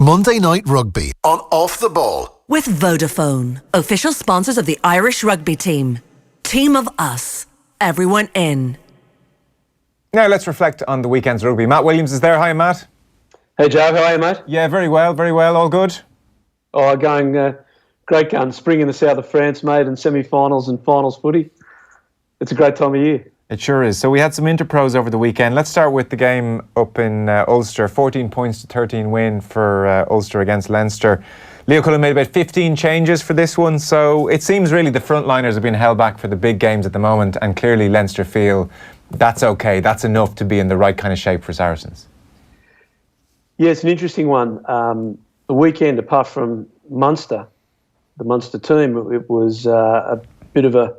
Monday Night Rugby on Off the Ball. With Vodafone, official sponsors of the Irish rugby team. Team of us. Everyone in. Now let's reflect on the weekend's rugby. Matt Williams is there. Hi, Matt. Hey, Joe. How are you, mate? Yeah, very well. All good? Oh, going great gun. Spring in the south of France, mate, and semi-finals and finals footy. It's a great time of year. It sure is. So we had some interpros over the weekend. Let's start with the game up in Ulster. 14 points to 13 win for Ulster against Leinster. Leo Cullen made about 15 changes for this one. So it seems really the frontliners have been held back for the big games at the moment. And clearly Leinster feel that's okay. That's enough to be in the right kind of shape for Saracens. Yeah, it's an interesting one. The weekend, apart from Munster, the Munster team, it was a bit of a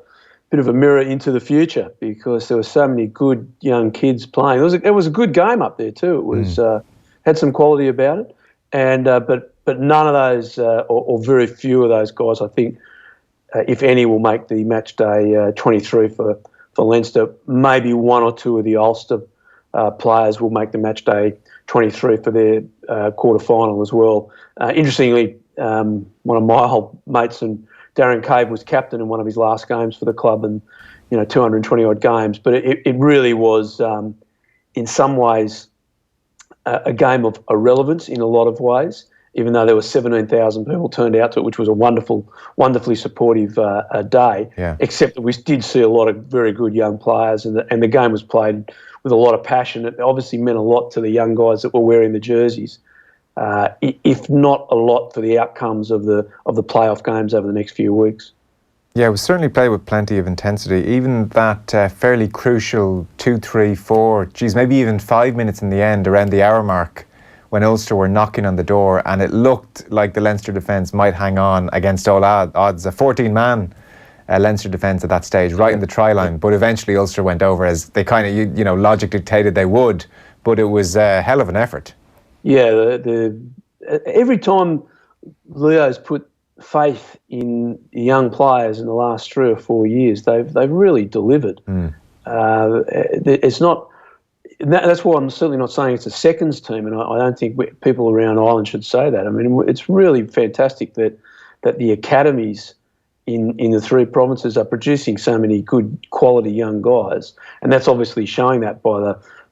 mirror into the future because there were so many good young kids playing. It was a good game up there too. It was had some quality about it, and but none of those or very few of those guys, I think, if any, will make the match day 23 for Leinster. Maybe one or two of the Ulster players will make the match day 23 for their quarter final as well. Interestingly, one of my old mates and Darren Cave was captain in one of his last games for the club, and 220 odd games. But it really was, in some ways, a game of irrelevance in a lot of ways. Even though there were 17,000 people turned out to it, which was a wonderfully supportive day. Yeah. Except that we did see a lot of very good young players, and the game was played with a lot of passion. It obviously meant a lot to the young guys that were wearing the jerseys. If not a lot for the outcomes of the playoff games over the next few weeks. Yeah, it was certainly played with plenty of intensity. Even that fairly crucial 2, 3, 4, maybe even 5 minutes in the end, around the hour mark, when Ulster were knocking on the door, and it looked like the Leinster defence might hang on against all odds. A 14-man Leinster defence at that stage, right in the try line. But eventually Ulster went over, as they kind of, logic dictated they would. But it was a hell of an effort. Yeah, every time Leo's put faith in young players in the last 3 or 4 years, they've really delivered. It's not. That's why I'm certainly not saying it's a seconds team, and I don't think people around Ireland should say that. I mean, it's really fantastic that the academies in the 3 provinces are producing so many good quality young guys, and that's obviously showing that by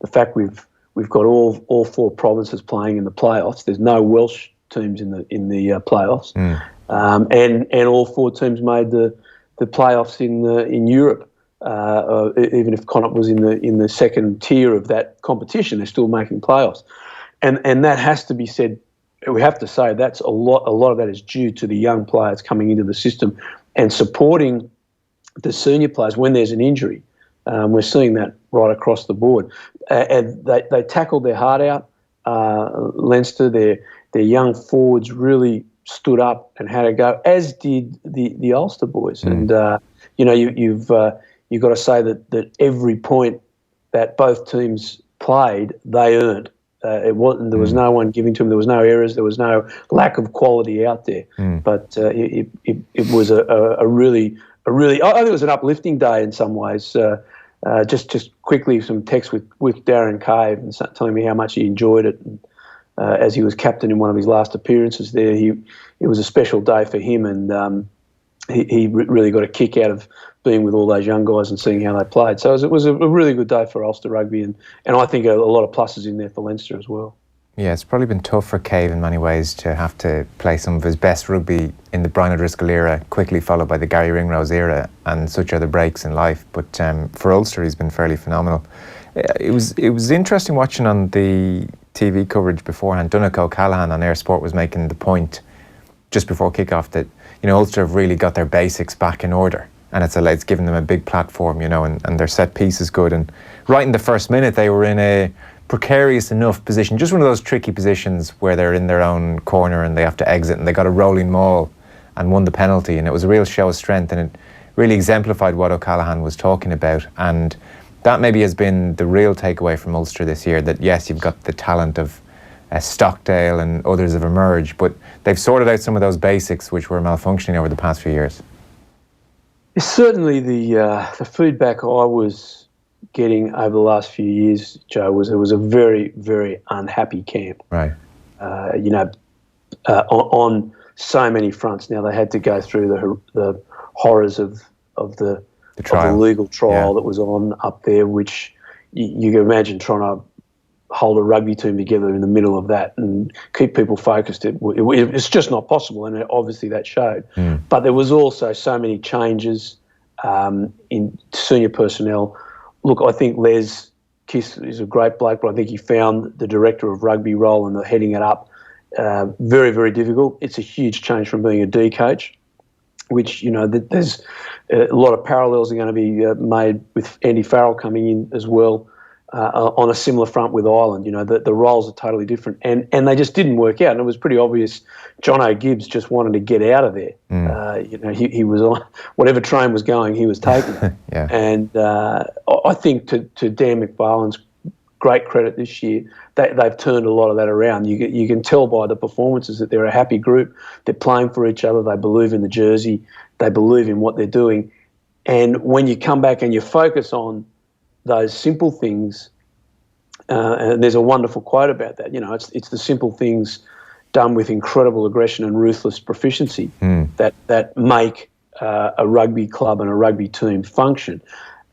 the fact we've got all 4 provinces playing in the playoffs. There's no Welsh teams in the playoffs, and all 4 teams made the playoffs in Europe. Even if Connacht was in the second tier of that competition, they're still making playoffs, and that has to be said. We have to say that's a lot of that is due to the young players coming into the system and supporting the senior players when there's an injury. We're seeing that right across the board, and they tackled their heart out. Leinster, their young forwards really stood up and had a go, as did the Ulster boys. And you've got to say that every point that both teams played, they earned. There was no one giving to them. There was no errors. There was no lack of quality out there. But it was a really. I think it was an uplifting day in some ways. Just quickly, some text with Darren Cave and telling me how much he enjoyed it. And, as he was captain in one of his last appearances there, it was a special day for him, and he really got a kick out of being with all those young guys and seeing how they played. So it was a really good day for Ulster rugby, and I think a lot of pluses in there for Leinster as well. Yeah, it's probably been tough for Cave in many ways to have to play some of his best rugby in the Brian O'Driscoll era, quickly followed by the Gary Ringrose era, and such other breaks in life. But for Ulster, he's been fairly phenomenal. It was interesting watching on the TV coverage beforehand. Donnacha O'Callaghan on Air Sport was making the point just before kickoff that Ulster have really got their basics back in order, and it's given them a big platform, and their set piece is good. And right in the first minute, they were in a precarious enough position, just one of those tricky positions where they're in their own corner and they have to exit, and they got a rolling maul and won the penalty, and it was a real show of strength, and it really exemplified what O'Callaghan was talking about. And that maybe has been the real takeaway from Ulster this year, that yes, you've got the talent of Stockdale and others have emerged, but they've sorted out some of those basics which were malfunctioning over the past few years. Certainly the feedback I was getting over the last few years, Joe, was it was a very, very unhappy camp. Right. on so many fronts. Now they had to go through the horrors of the legal trial that was on up there, which you can imagine trying to hold a rugby team together in the middle of that and keep people focused. It's just not possible, and obviously that showed. But there was also so many changes in senior personnel. Look, I think Les Kiss is a great bloke, but I think he found the director of rugby role and the heading it up very, very difficult. It's a huge change from being a D coach, which, there's a lot of parallels are going to be made with Andy Farrell coming in as well on a similar front with Ireland. The roles are totally different, and they just didn't work out. And it was pretty obvious John O'Gibbs just wanted to get out of there. He was on whatever train was going, he was taking it. And I think to Dan McFarlane's great credit this year, they've turned a lot of that around. You can tell by the performances that they're a happy group. They're playing for each other. They believe in the jersey. They believe in what they're doing. And when you come back and you focus on those simple things, and there's a wonderful quote about that. It's the simple things done with incredible aggression and ruthless proficiency that make a rugby club and a rugby team function.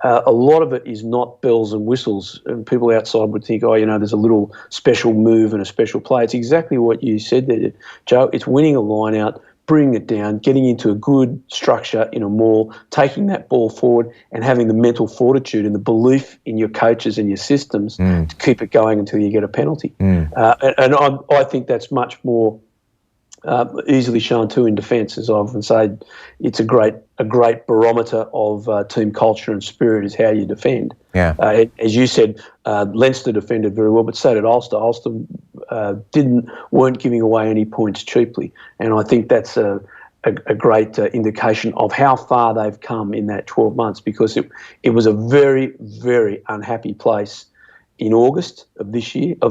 A lot of it is not bells and whistles, and people outside would think, there's a little special move and a special play. It's exactly what you said there, Joe. It's winning a line out, bringing it down, getting into a good structure in a maul, taking that ball forward and having the mental fortitude and the belief in your coaches and your systems to keep it going until you get a penalty. And I think that's much more easily shown too in defence, as I often say. It's a great barometer of team culture and spirit is how you defend. As you said, Leinster defended very well, but so did Ulster. Ulster weren't giving away any points cheaply, and I think that's a great indication of how far they've come in that 12 months, because it was a very, very unhappy place in August of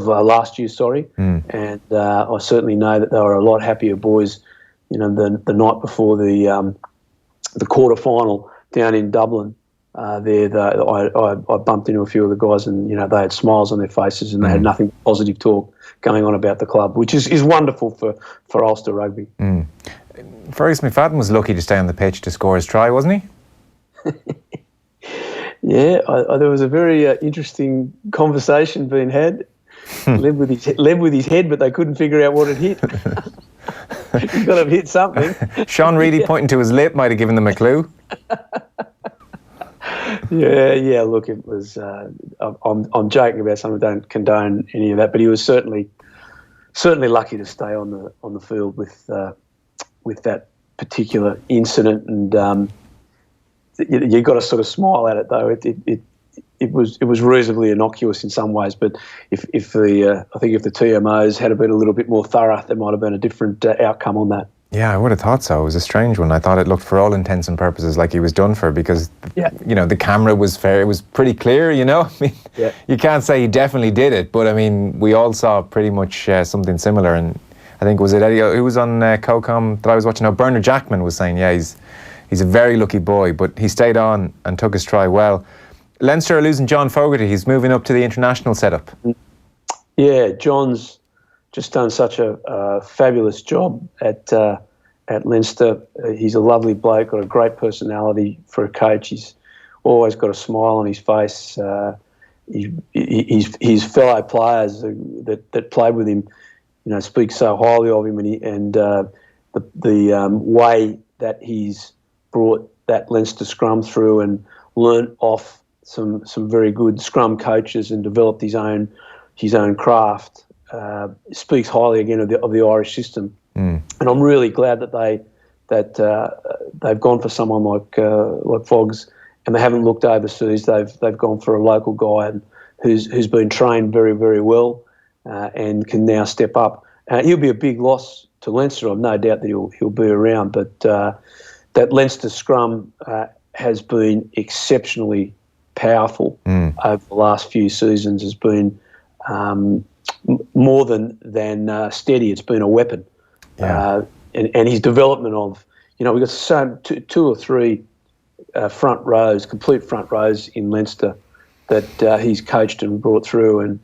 last year, and I certainly know that they were a lot happier boys, the night before the quarter final down in Dublin. I bumped into a few of the guys, and they had smiles on their faces, and they had nothing but positive talk going on about the club, which is wonderful for Ulster rugby. Fergus McFadden was lucky to stay on the pitch to score his try, wasn't he? Yeah, there was a very interesting conversation being had. led with his head, but they couldn't figure out what it hit. He's got to have hit something. Sean Reedy pointing to his lip might have given them a clue. Yeah. Look, it was. I'm joking about something. I don't condone any of that, but he was certainly lucky to stay on the field with that particular incident, and you got to sort of smile at it though. It was reasonably innocuous in some ways, but if the TMOs had been a little bit more thorough, there might have been a different outcome on that. Yeah, I would have thought so. It was a strange one. I thought it looked, for all intents and purposes, like he was done for, because the camera was fair. It was pretty clear, I mean, you can't say he definitely did it, but I mean, we all saw pretty much something similar. And I think, was it Eddie who was on CoCom that I was watching? No, Bernard Jackman was saying, he's a very lucky boy, but he stayed on and took his try well. Leinster are losing John Fogerty. He's moving up to the international setup. Yeah, John's just done such a fabulous job at Leinster. He's a lovely bloke, got a great personality for a coach. He's always got a smile on his face. His fellow players that played with him, speak so highly of him, and the way that he's brought that Leinster scrum through and learnt off some very good scrum coaches and developed his own craft. Speaks highly again of the Irish system, and I'm really glad that they've gone for someone like Fogs, and they haven't looked overseas. They've gone for a local guy who's been trained very, very well and can now step up. He'll be a big loss to Leinster. I've no doubt that he'll be around, but that Leinster scrum has been exceptionally powerful over the last few seasons. Has been more than steady. It's been a weapon. And his development of, we've got two or three complete front rows in Leinster that he's coached and brought through, and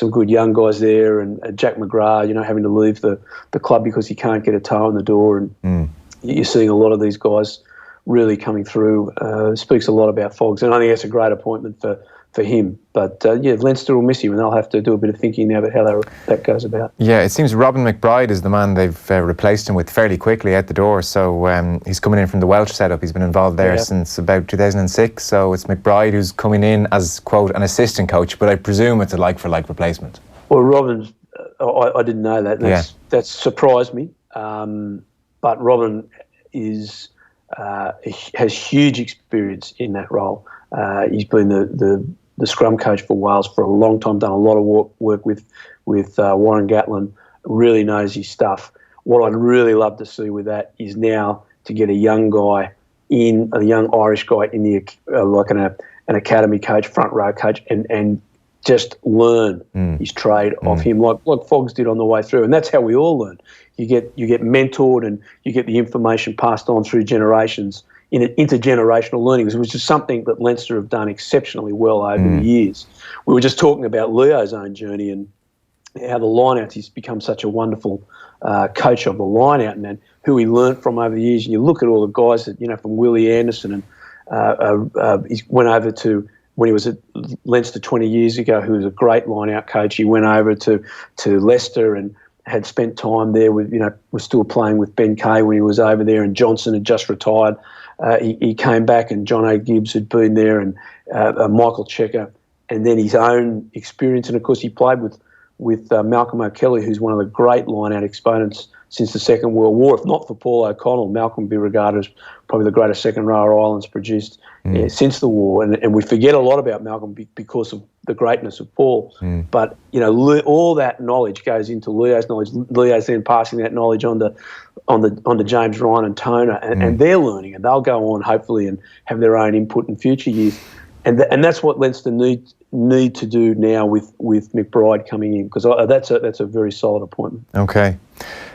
good young guys there, and Jack McBride, having to leave the club because he can't get a toe in the door, and you're seeing a lot of these guys really coming through. Speaks a lot about Fogs, and I think that's a great appointment for him. But Leinster will miss him, and they'll have to do a bit of thinking now about how that goes about. Yeah, it seems Robin McBride is the man they've replaced him with fairly quickly out the door. So he's coming in from the Welsh setup. He's been involved there since about 2006. So it's McBride who's coming in as, quote, an assistant coach, but I presume it's a like-for-like replacement. Well, Robin's, I didn't know that. That's surprised me. But Robin has huge experience in that role. He's been the scrum coach for Wales for a long time, done a lot of work with Warren Gatland, really knows his stuff. What I'd really love to see with that is now to get a young Irish guy in the like an academy coach, front row coach, and just learn his trade off him, like Fogs did on the way through. And that's how we all learn. You get mentored, and you get the information passed on through generations in an intergenerational learning, which is something that Leinster have done exceptionally well over the years. We were just talking about Leo's own journey and how the lineouts, he's become such a wonderful coach of the lineout, and who he learnt from over the years. And you look at all the guys that, from Willie Anderson, and he went over to, when he was at Leinster 20 years ago, who was a great line-out coach. He went over to Leicester and had spent time there with, was still playing with Ben Kay when he was over there, and Johnson had just retired. He came back, and John O'Gibbs had been there, and Michael Checker, and then his own experience. And, of course, he played with Malcolm O'Kelly, who's one of the great line-out exponents since the Second World War. If not for Paul O'Connell, Malcolm would be regarded as probably the greatest second-rower Ireland's produced since the war. And we forget a lot about Malcolm because of the greatness of Paul. But, all that knowledge goes into Leo's knowledge. Leo's then passing that knowledge on to James Ryan and Toner, and they're learning, and they'll go on, hopefully, and have their own input in future years. And that's what Leinster need to do now with McBride coming in, because that's a very solid appointment. Okay.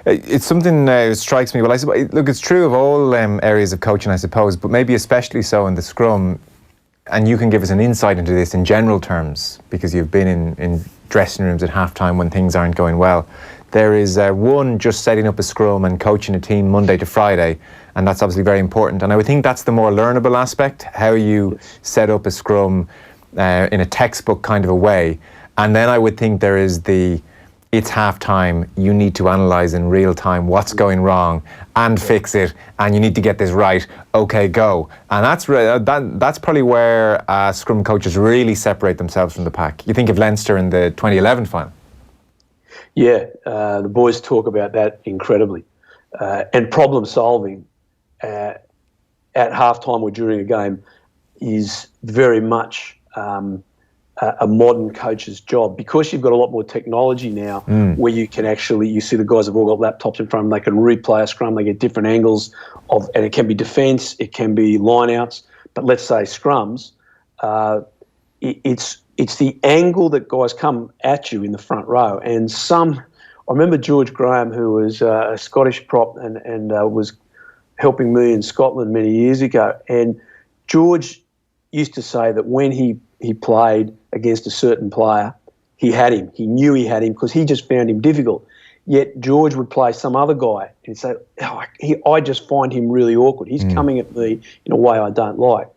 It's something that strikes me. Well, I suppose, look, it's true of all areas of coaching, I suppose, but maybe especially so in the scrum. And you can give us an insight into this in general terms, because you've been in dressing rooms at halftime when things aren't going well. There is one, just setting up a scrum and coaching a team Monday to Friday, and that's obviously very important. And I would think that's the more learnable aspect, how you set up a scrum in a textbook kind of a way. And then I would think there is it's half-time, you need to analyse in real time what's going wrong and fix it, and you need to get this right, okay, go. And that's probably where scrum coaches really separate themselves from the pack. You think of Leinster in the 2011 final. Yeah, the boys talk about that incredibly. And problem solving at halftime or during a game is very much a modern coach's job, because you've got a lot more technology now where you can you see the guys have all got laptops in front of them, they can replay a scrum, they get different angles and it can be defence, it can be line-outs, but let's say scrums, it's the angle that guys come at you in the front row. And I remember George Graham, who was a Scottish prop and was helping me in Scotland many years ago, and George used to say that when he played against a certain player, he had him. He knew he had him because he just found him difficult. Yet George would play some other guy and he'd say, I just find him really awkward. He's coming at me in a way I don't like.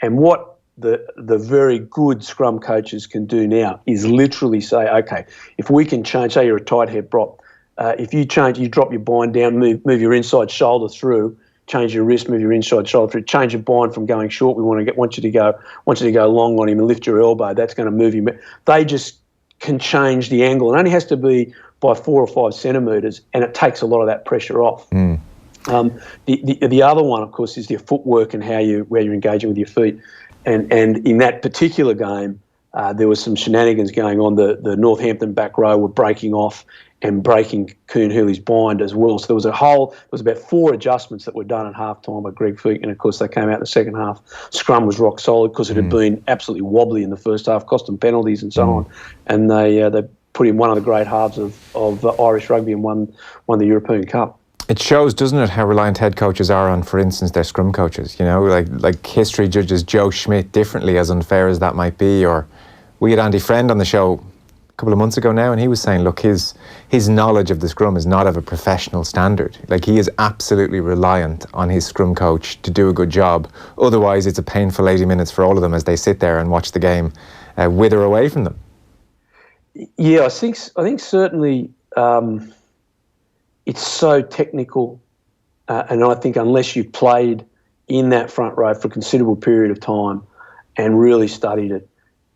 And what the very good scrum coaches can do now is literally say, okay, if we can change, say you're a tight head prop, if you drop your bind down, move your inside shoulder through, change your wrist, move your inside shoulder through, change your bind from going short. We want you to go long on him and lift your elbow. That's going to move him. They just can change the angle. It only has to be by 4 or 5 centimetres, and it takes a lot of that pressure off. The other one, of course, is your footwork and where you're engaging with your feet. And in that particular game, there was some shenanigans going on. The Northampton back row were breaking off and breaking Kuhn Hurley's bind as well. So there was about 4 adjustments that were done at half-time by Greg Feek, and of course they came out in the second half. Scrum was rock solid because it had been absolutely wobbly in the first half, cost them penalties and so on. And they put in one of the great halves of Irish rugby and won the European Cup. It shows, doesn't it, how reliant head coaches are on, for instance, their scrum coaches. Like history judges Joe Schmidt differently, as unfair as that might be. Or we had Andy Friend on the show. couple of months ago now, and he was saying, look, his knowledge of the scrum is not of a professional standard. Like, he is absolutely reliant on his scrum coach to do a good job. Otherwise, it's a painful 80 minutes for all of them as they sit there and watch the game wither away from them. Yeah, I think certainly it's so technical, and I think unless you've played in that front row for a considerable period of time and really studied it,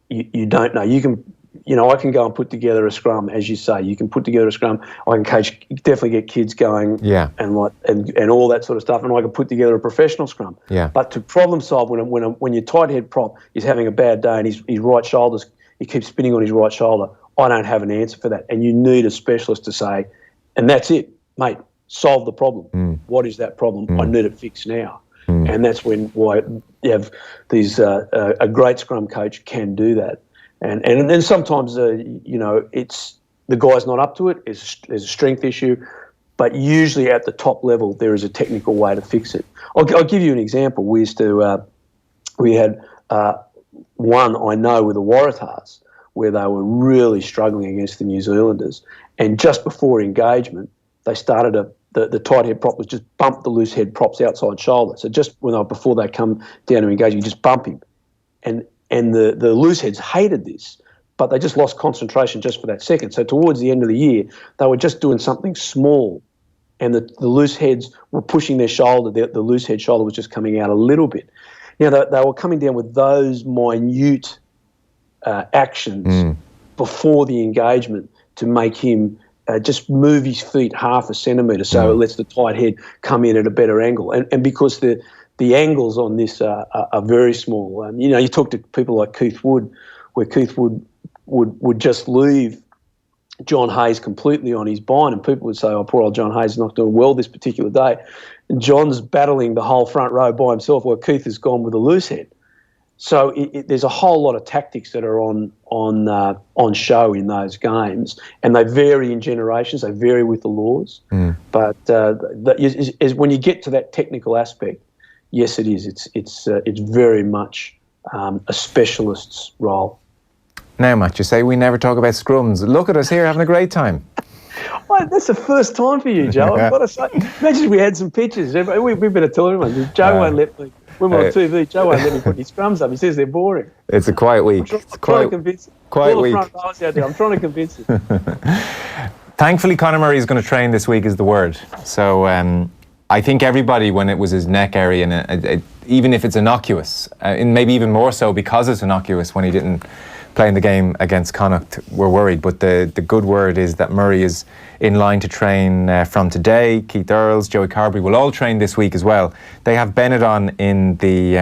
you don't know. I can go and put together a scrum, as you say. You can put together a scrum. I can definitely get kids going, and all that sort of stuff. And I can put together a professional scrum. Yeah. But to problem solve when your tight head prop is having a bad day and his right shoulders, he keeps spinning on his right shoulder, I don't have an answer for that. And you need a specialist to say, and that's it, mate. Solve the problem. What is that problem? I need it fixed now. And that's why you have these a great scrum coach can do that. And then sometimes, it's the guy's not up to it. There's a strength issue. But usually at the top level, there is a technical way to fix it. I'll give you an example. We had one I know with the Waratahs where they were really struggling against the New Zealanders. And just before engagement, they started the tight head prop was just bump the loose head props outside shoulder. So just before they come down to engage, you just bump him. And the loose heads hated this, but they just lost concentration just for that second. So towards the end of the year, they were just doing something small, and the loose heads were pushing their shoulder. The loose head shoulder was just coming out a little bit. Now, they were coming down with those minute actions before the engagement to make him just move his feet half a centimetre so it lets the tight head come in at a better angle. And because the angles on this are very small. You talk to people like Keith Wood, where Keith would just leave John Hayes completely on his bind, and people would say, oh, poor old John Hayes is not doing well this particular day. And John's battling the whole front row by himself while Keith has gone with a loose head. So there's a whole lot of tactics that are on show in those games, and they vary in generations. They vary with the laws. But when you get to that technical aspect, yes, it is. It's very much a specialist's role. Now, Matt, you say we never talk about scrums. Look at us here having a great time. Well, that's the first time for you, Joe. I've got to say. Imagine if we had some pictures. We better tell everyone. Joe won't let me. When we're on TV, Joe won't let me put his scrums up. He says they're boring. It's a quiet week. I'm trying to convince him. Quiet week. All the front rows out there. I'm trying to convince him. Thankfully, Conor Murray is going to train this week is the word. So I think everybody, when it was his neck area, and even if it's innocuous, and maybe even more so because it's innocuous when he didn't play in the game against Connacht, we're worried. But the good word is that Murray is in line to train from today. Keith Earls, Joey Carberry will all train this week as well. They have Benetton in the...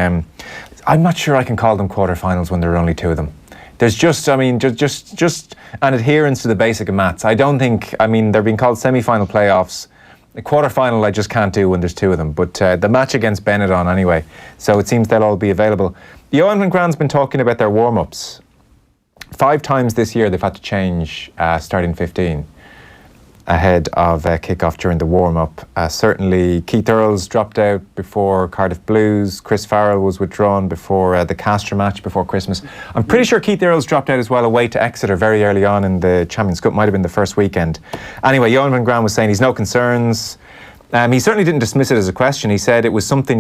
I'm not sure I can call them quarterfinals when there are only two of them. There's just an adherence to the basic of maths. I don't think... they're being called semi-final playoffs. The quarter-final I just can't do when there's two of them. But the match against Benetton anyway. So it seems they'll all be available. Johan van Graan's been talking about their warm-ups. 5 times this year they've had to change starting 15 ahead of kick-off during the warm-up. Certainly Keith Earls dropped out before Cardiff Blues. Chris Farrell was withdrawn before the Castor match before Christmas. I'm pretty sure Keith Earls dropped out as well away to Exeter very early on in the Champions Cup. Might have been the first weekend. Anyway, Johan van Graan was saying he's no concerns. He certainly didn't dismiss it as a question. He said it was something,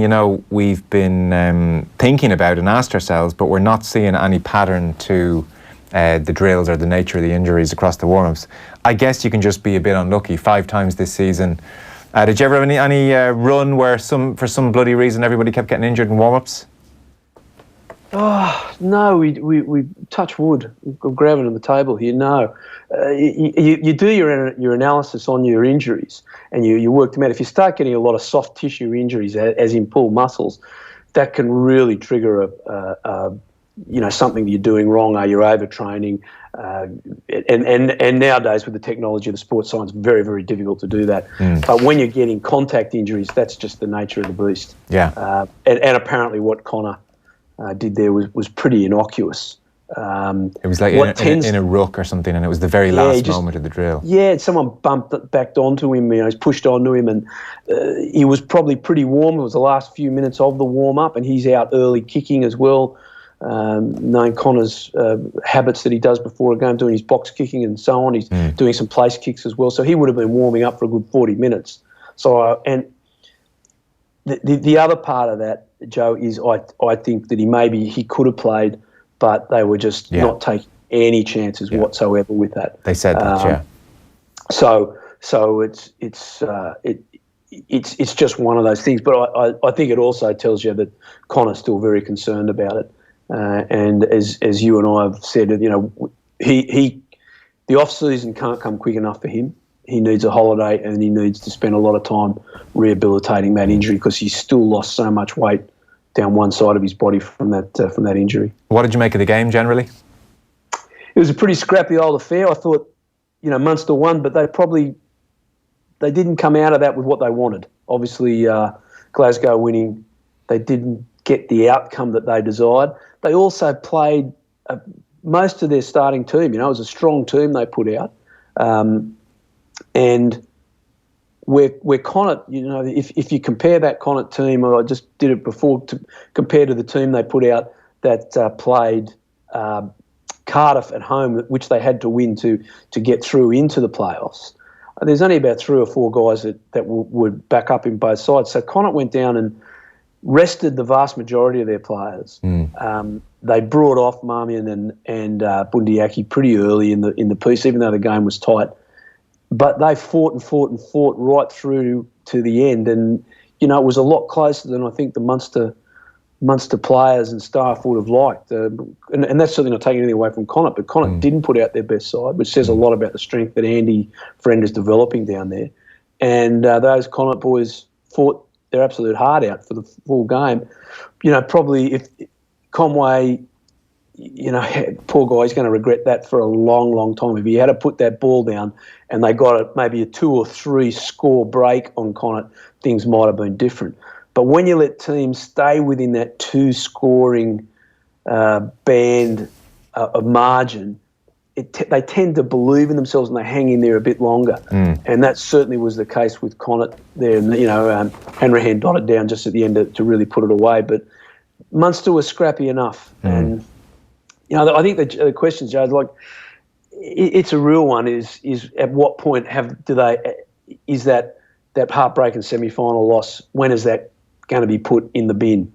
we've been thinking about and asked ourselves, but we're not seeing any pattern to the drills or the nature of the injuries across the warm-ups. I guess you can just be a bit unlucky. 5 times this season. Did you ever have any run where for some bloody reason everybody kept getting injured in warm-ups? Oh, no, we touch wood. I'm grabbing on the table here. No. You do your analysis on your injuries and you work them out. If you start getting a lot of soft tissue injuries, as in pulled muscles, that can really trigger something you're doing wrong. Are you overtraining? And nowadays with the technology of the sports science, very, very difficult to do that. But when you're getting contact injuries, that's just the nature of the beast. Yeah. And apparently what Connor did there was pretty innocuous. It was like in a ruck or something, and it was the very last moment of the drill. Yeah, someone backed onto him. He's pushed onto him, and he was probably pretty warm. It was the last few minutes of the warm-up, and he's out early kicking as well. knowing Connor's habits that he does before a game, doing his box kicking and so on. He's doing some place kicks as well. So he would have been warming up for a good 40 minutes. So, and the other part of that, Joe, is I think that he could have played, but they were just not taking any chances whatsoever with that. They said that, So it's just one of those things. But I think it also tells you that Connor's still very concerned about it. And as you and I have said, you know, the off season can't come quick enough for him. He needs a holiday, and he needs to spend a lot of time rehabilitating that injury, because he's still lost so much weight down one side of his body from that injury. What did you make of the game generally? It was a pretty scrappy old affair. I thought, you know, Munster won, but they didn't come out of that with what they wanted. Obviously, Glasgow winning, they didn't get the outcome that they desired. They also played most of their starting team. You know, it was a strong team they put out. And where Connacht, you know, if you compare that Connacht team, I just did it before, to compare to the team they put out that played Cardiff at home, which they had to win to get through into the playoffs. There's only about 3 or 4 guys that would back up in both sides. So Connacht went down and rested the vast majority of their players. They brought off Marmion and Bundyaki pretty early in the piece, even though the game was tight. But they fought and fought and fought right through to the end. And, you know, it was a lot closer than I think the Munster players and staff would have liked. And that's certainly not taking anything away from Connacht, but Connacht didn't put out their best side, which says a lot about the strength that Andy Friend is developing down there. And those Connacht boys fought their absolute heart out for the full game. You know, probably if Conway, you know, poor guy, he's going to regret that for a long, long time. If he had to put that ball down and they got maybe a 2 or 3 score break on Connacht, things might have been different. But when you let teams stay within that 2-scoring band of margin, they tend to believe in themselves and they hang in there a bit longer. And that certainly was the case with Connacht there. And, you know, Hanrahan dotted down just at the end to really put it away. But Munster was scrappy enough. And, you know, I think the question, Joe, like, it's a real one, is at what point is that heartbreaking semi-final loss, when is that going to be put in the bin?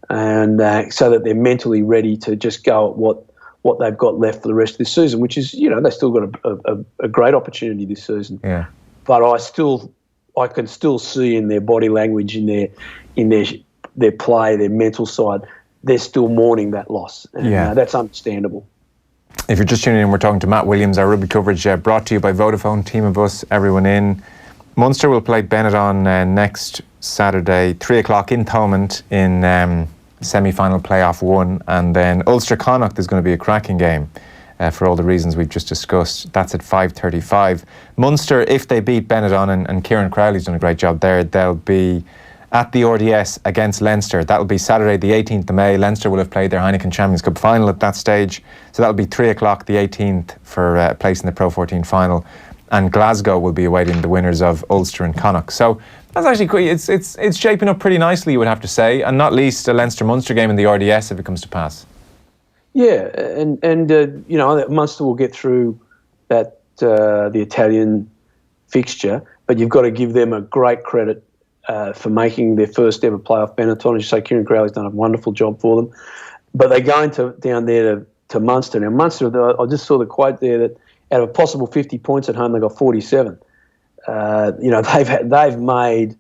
And so that they're mentally ready to just go at what they've got left for the rest of this season, which is, you know, they've still got a great opportunity this season. Yeah. But I can still see in their body language, in their play, their mental side, they're still mourning that loss. And that's understandable. If you're just tuning in, we're talking to Matt Williams. Our rugby coverage brought to you by Vodafone, team of us, everyone in. Munster will play Benetton next Saturday, 3 o'clock in Thomond in semi-final playoff 1, and then Ulster Connacht is going to be a cracking game for all the reasons we've just discussed. That's at 5:35. Munster, if they beat Benetton, and Kieran Crowley's done a great job there, they'll be at the RDS against Leinster. That'll be Saturday the 18th of May. Leinster will have played their Heineken Champions Cup final at that stage, so that'll be 3 o'clock the 18th for a place in the Pro14 final. And Glasgow will be awaiting the winners of Ulster and Connacht. So that's actually it's shaping up pretty nicely, you would have to say, and not least a Leinster-Munster game in the RDS if it comes to pass. Yeah, and you know, Munster will get through that the Italian fixture, but you've got to give them a great credit for making their first ever playoff Benetton. As you say, Kieran Crowley's done a wonderful job for them. But they're going down there to Munster. Now, Munster, I just saw the quote there that out of a possible 50 points at home, they got 47. You know, they've made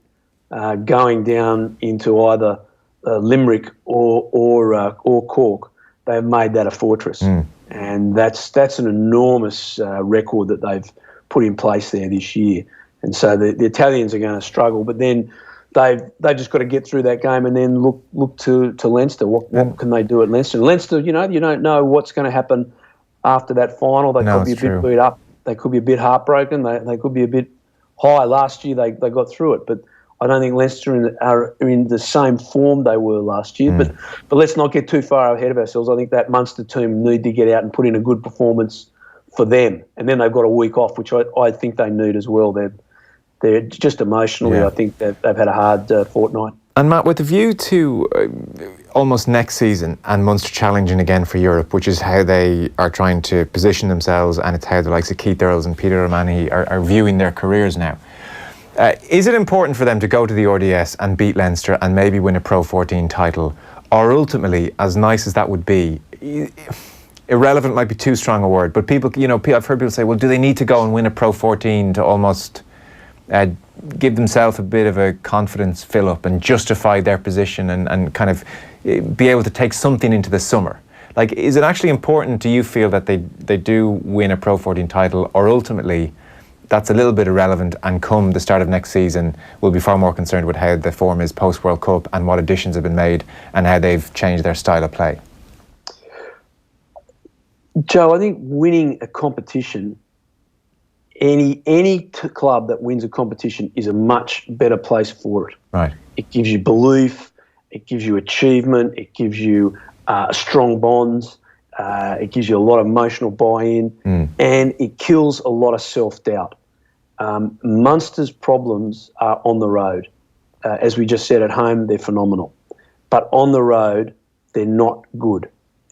going down into either Limerick or Cork, they've made that a fortress, and that's an enormous record that they've put in place there this year. And so the Italians are going to struggle, but then they've just got to get through that game and then look to Leinster. What can they do at Leinster? Leinster, you know, you don't know what's going to happen after that final. They could be a bit beat up. They could be a bit heartbroken. They could be a bit high. Last year they got through it, but I don't think Leinster are in the same form they were last year. But let's not get too far ahead of ourselves. I think that Munster team need to get out and put in a good performance for them, and then they've got a week off, which I think they need as well. They're just emotionally, I think they've had a hard fortnight. And Matt, with a view to almost next season and Munster challenging again for Europe, which is how they are trying to position themselves, and it's how the likes of Keith Earls and Peter O'Mahony are viewing their careers now. Is it important for them to go to the RDS and beat Leinster and maybe win a Pro14 title? Or ultimately, as nice as that would be, irrelevant might be too strong a word, but people, I've heard people say, well, do they need to go and win a Pro14 to almost give themselves a bit of a confidence fill up and justify their position and kind of be able to take something into the summer? Like, is it actually important, do you feel, that they do win a Pro14 title, or ultimately that's a little bit irrelevant, and come the start of next season we'll be far more concerned with how the form is post World Cup and what additions have been made and how they've changed their style of play? Joe, I think winning a competition, any club that wins a competition is a much better place for it. Right. It gives you belief, it gives you achievement, it gives you strong bonds, it gives you a lot of emotional buy-in, and it kills a lot of self-doubt. Munster's problems are on the road. As we just said, at home they're phenomenal, but on the road they're not good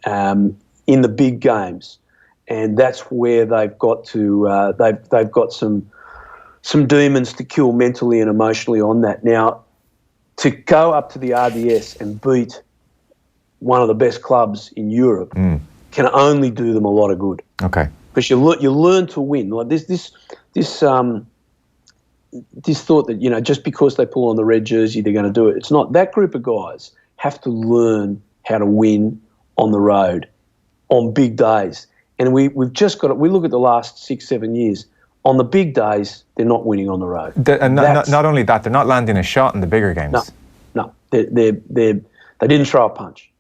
in the big games. And that's where they've got to. They've got some demons to kill mentally and emotionally on that. Now, to go up to the RDS and beat one of the best clubs in Europe can only do them a lot of good. Okay. Because you learn to win. Like this thought that just because they pull on the red jersey they're going to do it. It's not. That group of guys have to learn how to win on the road, on big days. And we've just got it. We look at the last 6-7 years. On the big days, they're not winning on the road. And not only that, they're not landing a shot in the bigger games. No, they didn't throw a punch.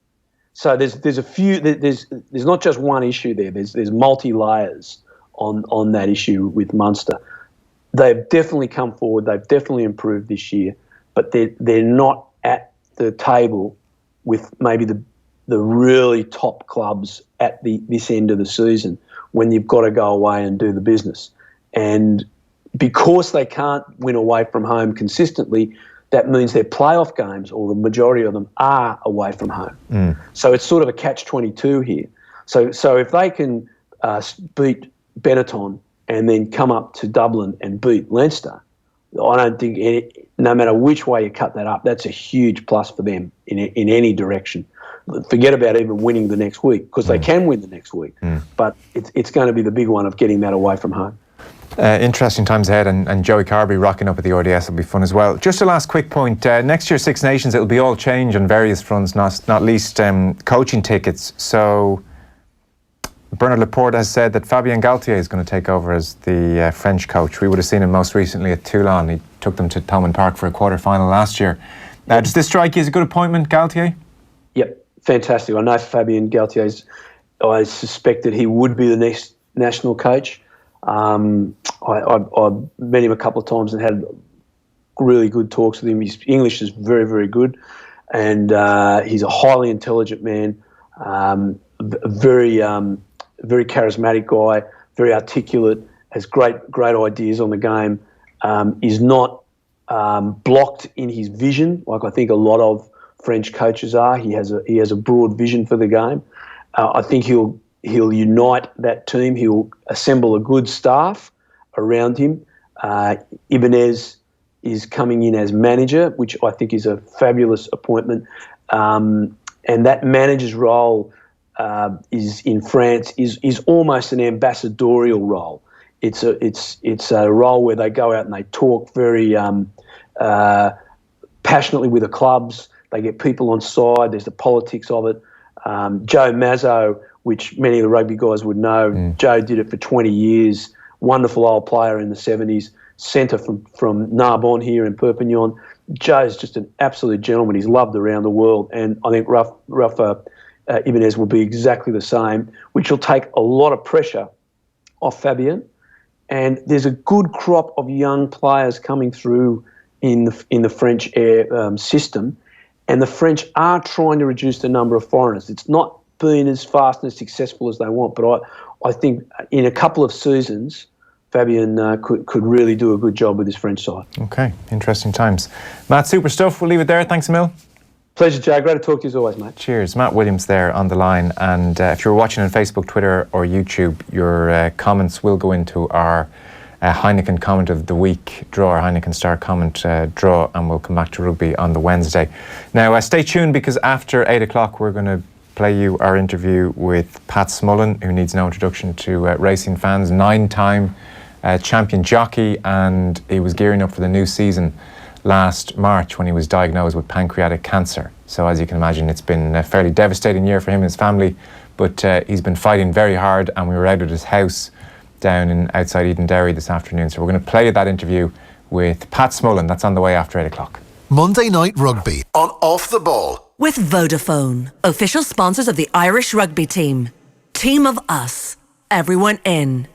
So there's a few. There's not just one issue there. There's multi layers on that issue with Munster. They've definitely come forward. They've definitely improved this year, but they're not at the table with maybe the really top clubs at this end of the season when you've got to go away and do the business. And because they can't win away from home consistently, that means their playoff games, or the majority of them, are away from home. So it's sort of a catch-22 here. So if they can beat Benetton and then come up to Dublin and beat Leinster, I don't think no matter which way you cut that up, that's a huge plus for them in any direction. Forget about even winning the next week, because they can win the next week. But it's going to be the big one of getting that away from home. Interesting times ahead, and Joey Carberry rocking up at the RDS will be fun as well. Just a last quick point. Next year, Six Nations, it'll be all change on various fronts, not least coaching tickets. So Bernard Laporte has said that Fabian Gaultier is going to take over as the French coach. We would have seen him most recently at Toulon. He took them to Thomond Park for a quarter-final last year. Does this strike you as a good appointment, Gaultier? Yep. Fantastic. I know Fabian Gaultier. I suspected he would be the next national coach. I met him a couple of times and had really good talks with him. His English is very, very good, and he's a highly intelligent man, very charismatic guy, very articulate, has great ideas on the game. Is not blocked in his vision like I think a lot of French coaches are. He has a broad vision for the game. I think he'll unite that team. He'll assemble a good staff around him. Ibanez is coming in as manager, which I think is a fabulous appointment. And that manager's role is in France is almost an ambassadorial role. It's a role where they go out and they talk very passionately with the clubs. They get people on side. There's the politics of it. Joe Mazzo, which many of the rugby guys would know, Joe did it for 20 years. Wonderful old player in the 70s. Centre from Narbonne here in Perpignan. Joe's just an absolute gentleman. He's loved around the world. And I think Rafa Ibanez will be exactly the same, which will take a lot of pressure off Fabian. And there's a good crop of young players coming through in the French system. And the French are trying to reduce the number of foreigners. It's not been as fast and as successful as they want, but I think in a couple of seasons, Fabian could really do a good job with his French side. Okay, interesting times. Matt, super stuff. We'll leave it there. Thanks a mil. Pleasure, Jay. Great to talk to you as always, mate. Cheers. Matt Williams there on the line. And if you're watching on Facebook, Twitter or YouTube, your comments will go into our Heineken Comment of the Week draw, our Heineken Star Comment draw, and we'll come back to rugby on the Wednesday. Now, stay tuned, because after 8 o'clock we're going to play you our interview with Pat Smullen, who needs no introduction to racing fans, 9-time champion jockey, and he was gearing up for the new season last March when he was diagnosed with pancreatic cancer. So as you can imagine, it's been a fairly devastating year for him and his family, but he's been fighting very hard, and we were out at his house down outside Eden Dairy this afternoon. So we're going to play that interview with Pat Smullen. That's on the way after 8 o'clock. Monday Night Rugby on Off the Ball. With Vodafone, official sponsors of the Irish rugby team. Team of us, everyone in.